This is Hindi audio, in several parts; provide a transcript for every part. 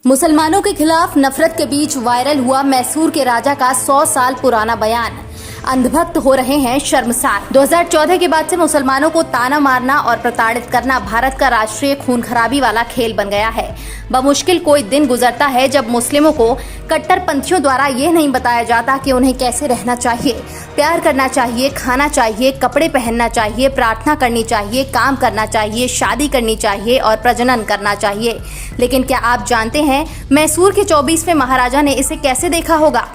मुसलमानों के खिलाफ नफरत के बीच वायरल हुआ मैसूर के राजा का 100 साल पुराना बयान। अंधभक्त हो रहे हैं शर्मसार। 2014 के बाद से मुसलमानों को ताना मारना और प्रताड़ित करना भारत का राष्ट्रीय खून खराबी वाला खेल बन गया है। बमुश्किल कोई दिन गुजरता है जब मुस्लिमों को कट्टरपंथियों द्वारा ये नहीं बताया जाता कि उन्हें कैसे रहना चाहिए, प्यार करना चाहिए, खाना चाहिए, कपड़े पहनना चाहिए, प्रार्थना करनी चाहिए, काम करना चाहिए, शादी करनी चाहिए और प्रजनन करना चाहिए। लेकिन क्या आप जानते हैं मैसूर के 24वें महाराजा ने इसे कैसे देखा होगा?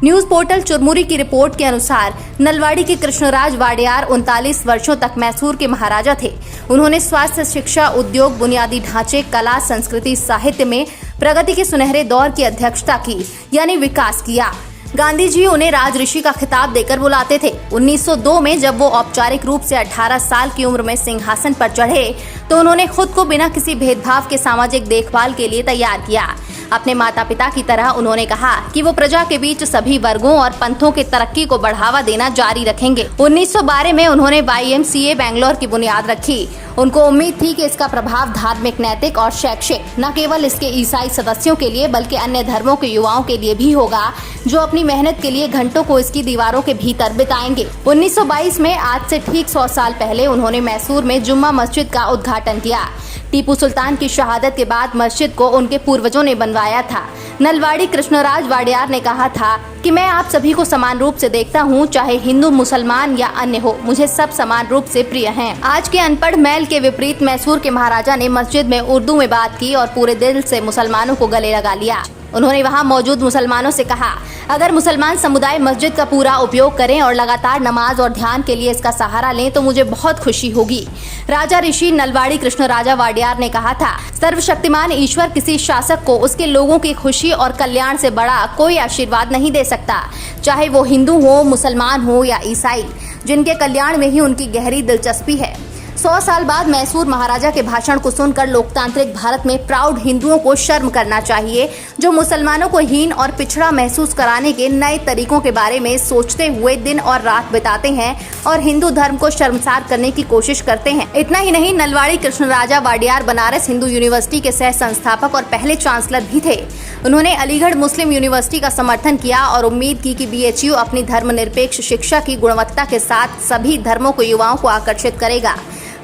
न्यूज पोर्टल चुरमुरी की रिपोर्ट के अनुसार नलवाड़ी के कृष्णराज वाडियार 39 वर्षों तक मैसूर के महाराजा थे। उन्होंने स्वास्थ्य, शिक्षा, उद्योग, बुनियादी ढांचे, कला, संस्कृति, साहित्य में प्रगति के सुनहरे दौर की अध्यक्षता की, यानी विकास किया। गांधी जी उन्हें राज ऋषि का खिताब देकर बुलाते थे। 1902 में जब वो औपचारिक रूप से 18 साल की उम्र में सिंहासन पर चढ़े तो उन्होंने खुद को बिना किसी भेदभाव के सामाजिक देखभाल के लिए तैयार किया। अपने माता पिता की तरह उन्होंने कहा कि वो प्रजा के बीच सभी वर्गों और पंथों के तरक्की को बढ़ावा देना जारी रखेंगे। 1912 में उन्होंने YMCA बैंगलोर की बुनियाद रखी। उनको उम्मीद थी कि इसका प्रभाव धार्मिक, नैतिक और शैक्षिक न केवल इसके ईसाई सदस्यों के लिए बल्कि अन्य धर्मों के युवाओं के लिए भी होगा, जो अपनी मेहनत के लिए घंटों को इसकी दीवारों के भीतर बिताएंगे। 1922 में आज से ठीक 100 साल पहले उन्होंने मैसूर में जुम्मा मस्जिद का उद्घाटन किया। टीपू सुल्तान की शहादत के बाद मस्जिद को उनके पूर्वजों ने बनवाया था। नलवाड़ी कृष्णराज वाडियार ने कहा था कि मैं आप सभी को समान रूप से देखता हूँ, चाहे हिंदू, मुसलमान या अन्य हो, मुझे सब समान रूप से प्रिय हैं। आज के अनपढ़ मैल के विपरीत मैसूर के महाराजा ने मस्जिद में उर्दू में बात की और पूरे दिल से मुसलमानों को गले लगा लिया। उन्होंने वहां मौजूद मुसलमानों से कहा, अगर मुसलमान समुदाय मस्जिद का पूरा उपयोग करें और लगातार नमाज और ध्यान के लिए इसका सहारा लें तो मुझे बहुत खुशी होगी। राजा ऋषि नलवाड़ी कृष्णराजा वाडियार ने कहा था, सर्वशक्तिमान ईश्वर किसी शासक को उसके लोगों की खुशी और कल्याण से बड़ा कोई आशीर्वाद नहीं दे सकता, चाहे वो हिंदू हो, मुसलमान हो या ईसाई, जिनके कल्याण में ही उनकी गहरी दिलचस्पी है। 100 साल बाद मैसूर महाराजा के भाषण को सुनकर लोकतांत्रिक भारत में प्राउड हिंदुओं को शर्म करना चाहिए, जो मुसलमानों को हीन और पिछड़ा महसूस कराने के नए तरीकों के बारे में सोचते हुए दिन और रात बिताते हैं और हिंदू धर्म को शर्मसार करने की कोशिश करते हैं। इतना ही नहीं, नलवाड़ी कृष्णराजा वाडियार बनारस हिंदू यूनिवर्सिटी के सह संस्थापक और पहले चांसलर भी थे। उन्होंने अलीगढ़ मुस्लिम यूनिवर्सिटी का समर्थन किया और उम्मीद की कि BHU अपनी धर्मनिरपेक्ष शिक्षा की गुणवत्ता के साथ सभी धर्मों को युवाओं को आकर्षित करेगा।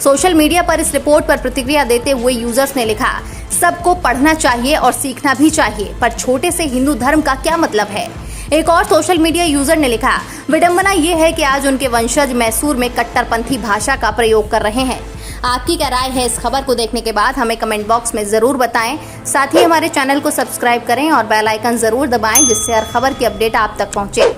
सोशल मीडिया पर इस रिपोर्ट पर प्रतिक्रिया देते हुए यूजर्स ने लिखा, सबको पढ़ना चाहिए और सीखना भी चाहिए, पर छोटे से हिंदू धर्म का क्या मतलब है? एक और सोशल मीडिया यूजर ने लिखा, विडंबना ये है कि आज उनके वंशज मैसूर में कट्टरपंथी भाषा का प्रयोग कर रहे हैं। आपकी क्या राय है इस खबर को देखने के बाद? हमें कमेंट बॉक्स में जरूर बताएं। साथ ही हमारे चैनल को सब्सक्राइब करें और बेल आइकन जरूर दबाएं, जिससे हर खबर की अपडेट आप तक पहुंचे।